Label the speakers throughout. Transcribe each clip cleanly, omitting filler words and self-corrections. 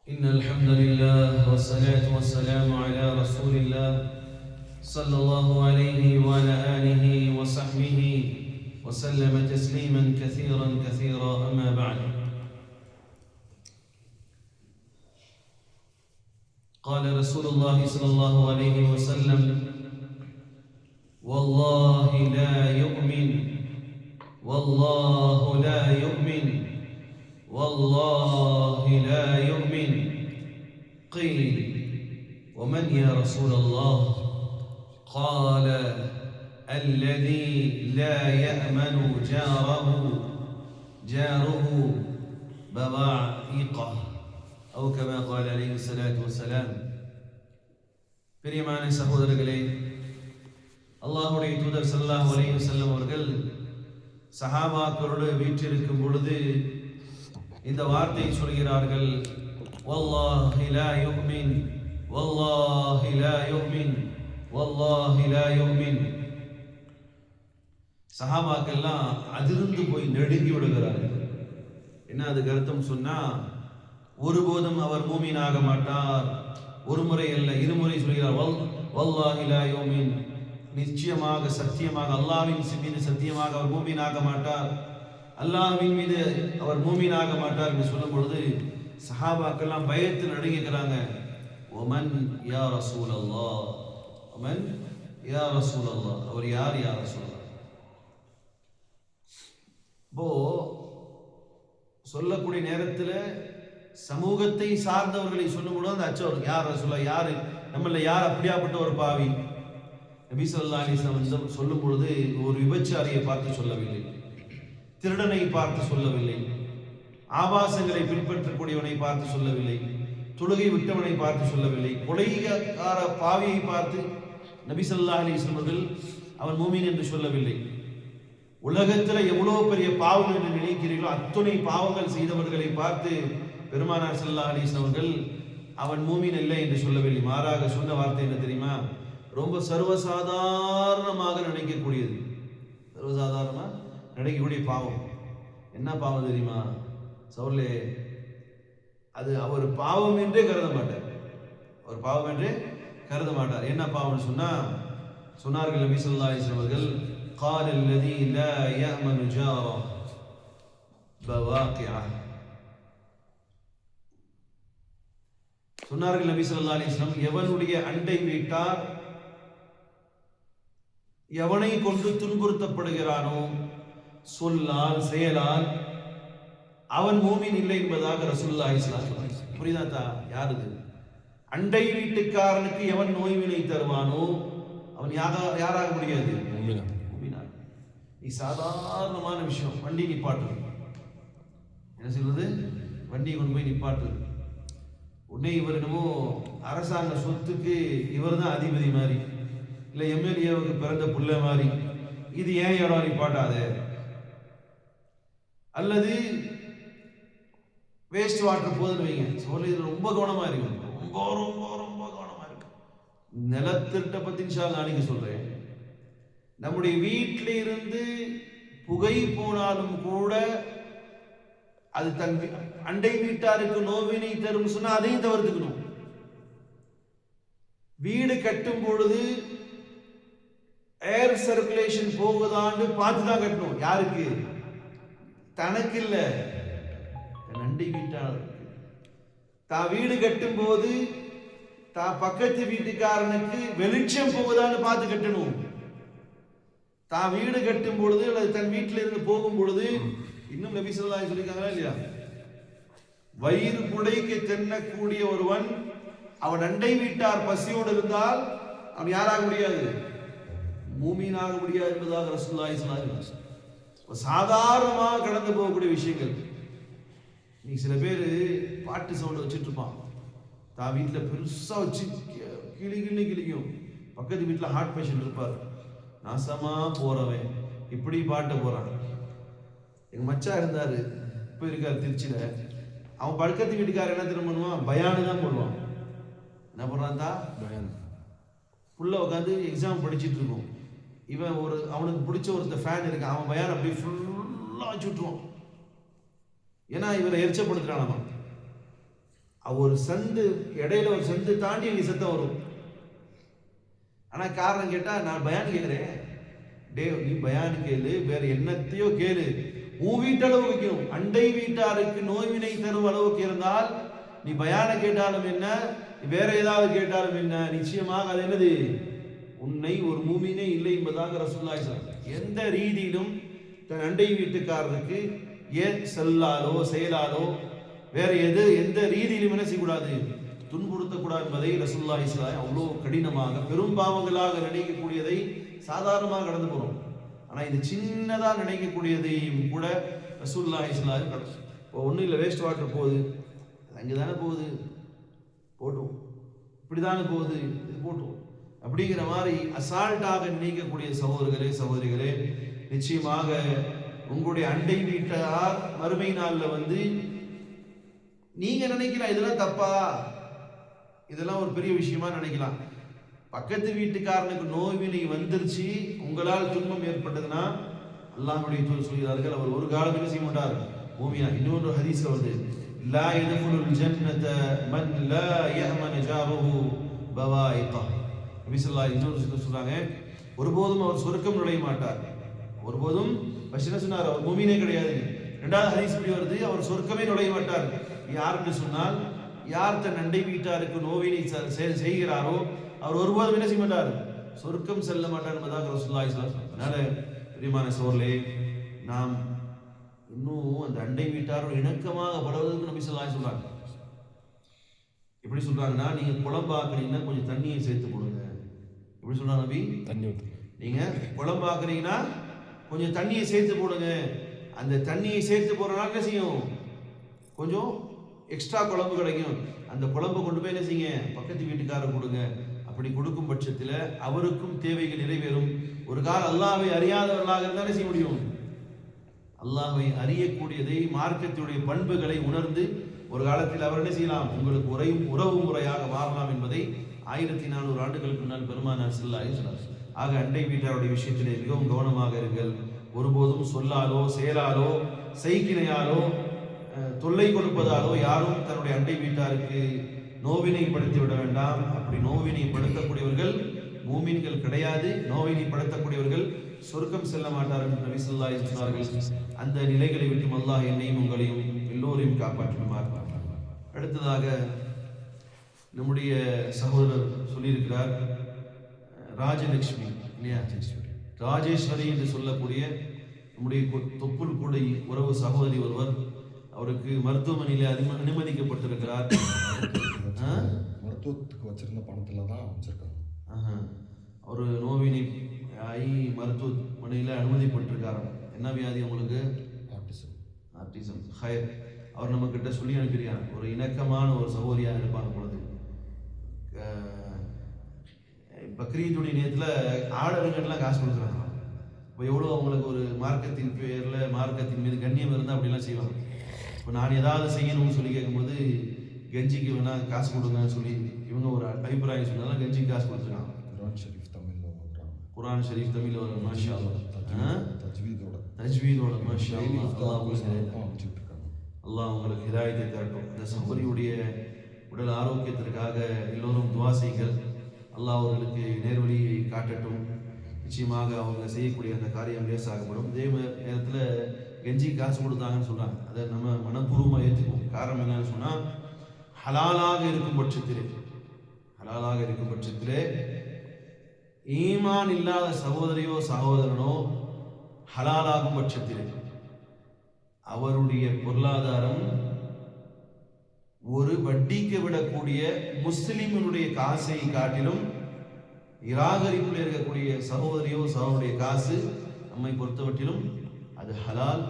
Speaker 1: إن الحمد لله والصلاة والسلام على رسول الله صلى الله عليه وعلى آله وصحبه وسلم تسليما كثيرا أما بعد. قال رسول الله صلى الله عليه وسلم: والله لا يؤمن والله لا يؤمن والله لا يؤمن. قيل: ومن يا رسول الله؟ قال: الذي لا يأمن جاره بواعقه أو كما قال عليه الصلاة والسلام. பிரியமான சகோதரர்களே, அல்லாஹ்வுடைய தூதர் ஸல்லல்லாஹு அலைஹி வஸல்லம் அவர்கள் சஹாபாக்களோடு வீற்றிருக்கும் பொழுது இந்த வார்த்தையை சொல்கிறார்கள்: வல்லாஹி லா யுமின் வல்லாஹி லா யுமின் வல்லாஹி லா யுமின். சஹாபாக்கெல்லாம் அதிர்ந்து போய் நடுங்கி விடுகிறார்கள். என்ன அதுக்கு அர்த்தம் சொன்னா, ஒருபோதும் அவர் மூமினாக மாட்டார். ஒரு முறை அல்ல, இருமுறை சொல்கிறார். வல்லாஹி லா யுமின், நிச்சயமாக சத்தியமாக அல்லாஹ்வின் மீது சத்தியமாக அவர் மூமினாக மாட்டார், அல்லாஹ்வின் மீது அவர் மூமினாக மாட்டார் என்று சொல்லும் பொழுது சஹாபாக்கெல்லாம் பயத்தில் நடுங்குகிறாங்க. ஒமன் யா ரசூலல்லாஹ், ஒமன் யா ரசூலல்லாஹ், அவர் யார் யா ரசூலல்லாஹ்? இப்போ சொல்லக்கூடிய நேரத்தில் சமூகத்தை சார்ந்தவர்களை சொல்லும் பொழுது அந்த அச்சம், யார் ரசூலா, யாரு நம்மள யார் அப்படியாப்பட்ட ஒரு பாவி? நபி ஸல்லல்லாஹு அலைஹி வஸல்லம் சொல்லும் பொழுது ஒரு விபச்சாரியை பார்த்து சொல்லவில்லை, திருடனை பார்த்து சொல்லவில்லை, ஆபாசங்களை பின்பற்றக்கூடியவனை பார்த்து சொல்லவில்லை, தொழுகை விட்டவனை பார்த்து சொல்லவில்லை, கொலைகார பாவியை பார்த்து நபி ஸல்லல்லாஹு அலைஹி வஸல்லம் அவன் மூமின் என்று சொல்லவில்லை. உலகத்தில் எவ்வளவு பெரிய பாவம் என்று நினைக்கிறீர்களோ அத்துணை பாவங்கள் செய்தவர்களை பார்த்து பெருமானார் ஸல்லல்லாஹு அலைஹி வஸல்லம் அவன் மூமின் இல்லை என்று சொல்லவில்லை. மாறாக சொன்ன வார்த்தை என்ன தெரியுமா? ரொம்ப சர்வசாதாரணமாக நினைக்கக்கூடியது, சர்வசாதாரணமாக நினைக்கக்கூடிய பாவம். என்ன பாவம் தெரியுமா சவுலே? அது அவர் பாவம் என்றே கருத மாட்டார், அவர் பாவம் என்றே கருத மாட்டார். என்ன பாவம் சொன்னா, சொன்னார்கள் நபி ஸல்லல்லாஹு அலைஹி வஸல்லம் அவர்கள்: قال الذي لا يأمن جاره بواقعه. சொன்னார்கள் நபி ஸல்லல்லாஹு அலைஹி வஸல்லம், எவனுடைய அண்டை வீட்டார் எவனை கொண்டு துன்புறுத்தப்படுகிறானோ சொல்லால் செயலால் அவன் மூமின் இல்லை என்பதாக ரசூலுல்லாஹி ஸல்லல்லாஹு அலைஹி வஸல்லம். புரியுதா? யார் இது? அண்டை வீட்டுக்காரனுக்கு எவன் நோய்வினை தருவானோ அவன் யாராக முடியாது, மூமினா. நீ சாதாரணமான விஷயம், வண்டி நிப்பாட்டு, என்ன சொல்றது, வண்டியை கொண்டு போய் நிப்பாட்டு, உடனே இவர் என்னமோ அரசாங்க சொத்துக்கு இவர் தான் அதிபதி மாதிரி, இல்லை எம்எல்ஏவுக்கு பிறந்த புள்ள மாதிரி, இது ஏன் இடம் நிப்பாட்டாத. அல்லது வேஸ்ட் வாட்டர் போதுன்னு வைங்க, சொல்லி ரொம்ப கவனமா இருக்கும், ரொம்ப ரொம்ப ரொம்ப கவனமா இருக்கும். நிலத்திட்ட பத்தி நாளைக்கு சொல்றேன். நம்முடைய வீட்டில இருந்து புகை போனாலும் கூட அது தன் அண்டை வீட்டாருக்கு நோவினை தரும் சொன்னா அதையும் தவிர்த்துக்கணும். வீடு கட்டும் பொழுது ஏர் சர்க்குலேஷன் போகுதான்னு பார்த்துதான் கட்டணும். யாருக்கு? தனக்கு இல்ல, தன் அண்டை வீட்டாளருக்கு. தான் வீடு கட்டும் போது தான் பக்கத்து வீட்டுக்காரனுக்கு வெளிச்சம் போகுதான்னு பார்த்து கட்டணும். தான் வீடு கட்டும் பொழுது அல்லது தன் வீட்டில இருந்து போகும் பொழுது, இன்னும் நபி ஸல்லல்லாஹு அலைஹி சொல்லிருக்காங்களா இல்லையா, வயிறு புடைக்கு தென்னக்கூடிய ஒருவன் அவன் அண்டை வீட்டார் பசியோடு இருந்தால் அவன் யாராக முடியாது, மூமீனாக முடியாது என்பதாக ரசூலுல்லாஹி ஸல்லல்லாஹு அலைஹி வஸல்லம். சாதாரணமாக கடந்து போகக்கூடிய விஷயங்கள். நீ சில பேர் பாட்டு சவுண்ட் வச்சுட்டு இருப்பான், தான் வீட்டில் பெருசா வச்சு கிளிக்கும், பக்கத்து வீட்டில் ஹார்ட் பேஷண்ட் இருப்பார், நாசமா போறவன் இப்படி பாட்ட போறான். எங்க மச்சா இருந்தாரு, இப்ப இருக்காரு திருச்சியில. அவன் பக்கத்து வீட்டுக்காரர் என்ன தெரியுமா பண்ணுவான், பயானு தான் போடுவான். என்ன பண்றான் தான், புள்ள உட்காந்து எக்ஸாம் படிச்சுட்டு இருக்கும். இவன் அவனுக்கு பிடிச்ச ஒருத்த ஃபேன் இருக்கு, அவன் பயான் அப்படி ஃபுல்லா வச்சு விட்டுருவான். ஏன்னா இவரை எரிச்சப்படுத்துறான். ஒரு சந்து இடையில ஒரு சந்து தாண்டி அங்கே சத்தம் வரும். ஆனால் காரணம் கேட்டால் நான் பயான் கேட்குறேன். நீ பயான் கேளு, வேற என்னத்தையோ கேளு, உன் வீட்டளவு வைக்கணும். அண்டை வீட்டாருக்கு நோய்வினை தரும் அளவுக்கு இருந்தால் நீ பயான கேட்டாலும் என்ன, வேற ஏதாவது கேட்டாலும் என்ன, நிச்சயமாக அது என்னது, உன்னை ஒரு மூமினே இல்லை என்பதாக ரசூலுல்லாஹி ஸல்லல்லாஹு அலைஹி வஸல்லம் எந்த ரீதியிலும் தன் அண்டை வீட்டுக்காரருக்கு ஏன் செல்லாலோ செயலாலோ வேற எந்த ரீதியிலும் என்ன செய்யக்கூடாது, துன்புறுத்தக்கூடாது என்பதை ரசூலுல்லாஹி ஸல்லல்லாஹு அலைஹி வஸல்லம் அவ்வளோ கடினமாக பெரும் பாவங்களாக நினைக்கக்கூடியதை சாதாரணமாக கடந்து போறோம். ஆனா இது சின்னதா நினைக்கக்கூடியதையும் கூட ரசூலுல்லாஹி ஸல்லல்லாஹு அலைஹி வஸல்லம் இப்போ ஒன்றும் இல்லை, வேஸ்ட் வாட்டர் போகுது, அங்கே தானே போகுது, போட்டோம், இப்படி தானே போகுது, இது போட்டோம் அப்படிங்கிற மாதிரி அசால்ட்டாக நினைக்கக்கூடிய சகோதரிகளே, நிச்சயமாக உங்களுடைய அண்டை வீட்டார் மறுமை நாளில் நீங்க நினைக்கலாம் இதெல்லாம் தப்பா, இதெல்லாம் ஒரு பெரிய விஷயமா நினைக்கலாம். பக்கத்து வீட்டுக்காரனுக்கு நோய்வினை வந்துருச்சு, உங்களால் துன்பம் ஏற்பட்டதுன்னா அல்லாஹ்வுடைய தூதர் சொல்கிறார்கள், அவர் ஒரு காலம் என்ன செய்ய மாட்டார், பூமியா. இன்னொரு ஹதீஸ்ல வருது, லா யதுகுலுல் ஜன்னத மன் லா யஅமன ஜாருஹு பவாயிகா. நபி ஸல்லல்லாஹு அலைஹி வஸல்லம் சொல்றாங்க, ஒருபோதும் அவர் சொர்க்கம் நுழைய மாட்டார். ஒருபோதும் என்ன சொன்னார், அவர் பூமியே கிடையாது. இரண்டாவது ஹதீஸ் இப்படி வருது, அவர் சொர்க்கமே நுழைய மாட்டார். யாருன்னு சொன்னால், யார் தன் அண்டை வீட்டாருக்கு நோவினை செய்கிறாரோ அவர் ஒருபோதும் என்ன செய்ய மாட்டார், சொர்க்கம் செல்ல மாட்டார் என்பதாக ரசூலுல்லாஹி ஸல்லல்லாஹு அலைஹி வஸல்லம். அதனால பிரியமான சகோதரர்களே, நாம் இன்னும் அந்த அண்டை வீட்டாரோட இணக்கமாக படுவதற்கு நபி ஸல்லல்லாஹு அலைஹி வஸல்லம் சொல்றாங்க. எப்படி சொல்றாங்கன்னா, நீங்க குழம்பாக்குறீங்கன்னா கொஞ்சம் தண்ணியை சேர்த்து போடுங்க. எப்படி சொல்றாங்க நபி, தண்ணி நீங்க குழம்பாக்குறீங்கன்னா கொஞ்சம் தண்ணியை சேர்த்து போடுங்க. அந்த தண்ணியை சேர்த்து போடுறதுனால என்ன செய்யும், கொஞ்சம் எக்ஸ்ட்ரா குழம்பு கிடைக்கும். அந்த குழம்பை கொண்டு போய் என்ன செய்யுங்க, பக்கத்து வீட்டுக்காரர் கொடுங்க. அப்படி கொடுக்கும் பட்சத்தில் அவருக்கும் தேவைகள் நிறைவேறும். ஒரு காலம் அல்லாஹ்வை அறியாதவர்களாக இருந்தாலே செய்ய முடியும், அல்லாஹ்வை அறியக்கூடியதை மார்க்கத்தினுடைய பண்புகளை உணர்ந்து ஒரு காலத்தில் அவர் என்ன செய்யலாம், உங்களுக்கு உறவு முறையாக மாறலாம் என்பதை 1400 ஆண்டுகளுக்கு முன்னால் பெருமானார் ஸல்லல்லாஹு அலைஹி வஸல்லம் சொன்னார். ஆக அண்டை வீட்டாருடைய விஷயத்திலே மிகவும் கவனமாக இருங்கள். ஒருபோதும் சொல்லாலோ செயலாலோ செய்கினையாலோ தொல்லை கொடுப்பதாலோ யாரும் தன்னுடைய அண்டை வீட்டாருக்கு நோவினைப்படுத்தி விட வேண்டாம். அப்படி நோவினைப்படுத்தக்கூடியவர்கள் மூமின்கள் கிடையாது. நோவினைப்படுத்தக்கூடியவர்கள் சொர்க்கம் செல்ல மாட்டார்கள் என்று நபி ஸல்லல்லாஹு அலைஹி வஸல்லம் சொன்னார்கள். அந்த நிலைகளை விட்டு அல்லாஹ் என்னையும் உங்களையும் எல்லோரையும் காப்பாற்றுமாறு. அடுத்ததாக நம்முடைய சகோதரர் சொல்லியிருக்கிறார், ராஜலட்சுமி இல்லையா, ராஜேஸ்வரி என்று சொல்லக்கூடிய நம்முடைய தொப்புள் கூடை உறவு சகோதரி ஒருவர், அவருக்கு மருத்துவமனையில் அனுமதிக்கப்பட்டிருக்கிறார்.
Speaker 2: மருத்துவத்துக்கு வச்சிருந்த பணத்துல தான் வச்சிருக்காங்க.
Speaker 1: ஒரு நோவினை ஆகி மருத்துவமனையில் அனுமதிப்பட்டிருக்காரு. என்ன வியாதி உங்களுக்கு? ஆர்டிசம். ஹயர். அவர் நம்ம கிட்ட சொல்லி அனுப்பியிருக்காங்க, ஒரு இணக்கமான ஒரு சகோதரியாக இருப்பாங்க பொழுது. பக்ரீதுடைய நேரத்தில் ஆடருங்கெல்லாம் காசு கொடுக்குறாங்க. இப்போ எவ்வளோ அவங்களுக்கு ஒரு மார்க்கத்தின் பேரில் மார்க்கத்தின் மீது கண்ணியம் இருந்தால் அப்படிலாம் செய்வாங்க. இப்போ நான் ஏதாவது செய்யணும்னு சொல்லி கேட்கும்போது கஞ்சிக்கு வேணா காசு கொடுங்கன்னு சொல்லி இவங்க ஒரு அபிப்பிராயம் சொன்னாலும் கஞ்சிக்கு காசு கொடுத்துருக்காங்க. குர்ஆன் ஷரீஃப் தமிழில் வரும். மாஷா அல்லாஹ், தஜ்வீதோட மாஷா அல்லாஹ். அல்லாஹ் உங்களுக்கு ஹிதாயத்தை தரட்டும். இந்த சகோதரியுடைய உடல் ஆரோக்கியத்திற்காக எல்லோரும் துவா செய்யுங்கள். அல்லாஹ் அவர்களுக்கு நேர்வழியை காட்டட்டும். நிச்சயமாக அவங்க செய்யக்கூடிய அந்த காரியம் லேசாகப்படும். இதே நேரத்தில் கெஞ்சி காசு கொடுத்தாங்கன்னு சொல்கிறாங்க, அதை நம்ம மனப்பூர்வமாக ஏற்றுக்குவோம். காரணம் என்னன்னு சொன்னால், ஹலாலாக இருக்கும் பட்சத்திலே ஈமான் இல்லாத சகோதரியோ சகோதரனோ ஹலாலாகும் பட்சத்திலே அவருடைய பொருளாதாரம் ஒரு வட்டிக்கு விடக்கூடிய முஸ்லிமினுடைய காசை காட்டிலும் நிராகரிப்பில் இருக்கக்கூடிய சகோதரியோ சகோதரிய காசு நம்மை பொறுத்தவற்றிலும் அது ஹலால்.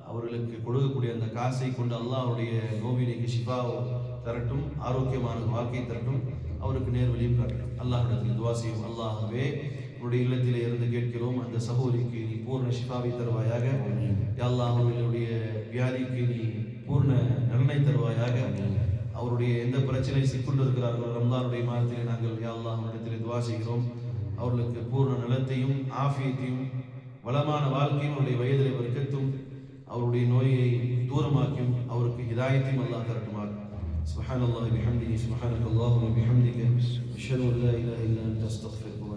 Speaker 1: அவர்களுக்கு கொடுக்கக்கூடிய அந்த காசை கொண்டு அல்லாஹ் அவருடைய நோவினைக்கு ஷிஃபா தரட்டும், ஆரோக்கியமான வாழ்க்கை தரட்டும், அவருக்கு நேர்வழியும் காட்டட்டும். அல்லாஹ்விடத்தில் துவா செய்யும். அல்லாஹ்வே, உன்னுடைய இல்லத்திலே இருந்து கேட்கிறோம், அந்த சகோதரிக்கு நீ பூர்ண ஷிஃபாவை தருவாயாக. யா அல்லாஹ், அவர்களுடைய வியாதிக்கு நீ பூர்ண நலனை தருவாயாக. அவருடைய எந்த பிரச்சனை சிக்கொண்டு இருக்கிறார்களோ ரம்லானுடைய மாதத்திலே நாங்கள் யா அல்லாஹ் அவரிடத்திலே துவா செய்கிறோம். அவர்களுக்கு பூர்ண நலத்தையும் ஆஃபியத்தையும் வளமான வாழ்க்கையும் அவருடைய வயதிலே வர்க்கத்தும் அவருடைய நோயை தூரமாக்கியும் அவருக்கு ஹிதாயத்தையும் அல்லாஹ் தரட்டுமாறு. சுப்ஹானல்லாஹி பிஹம்திஹி சுப்ஹானக்கல்லாஹு வ பிஹம்திக அஷ்ஹது அன் லா இலாஹா இல்லா அன்த அஸ்தக்ஃபிருக்க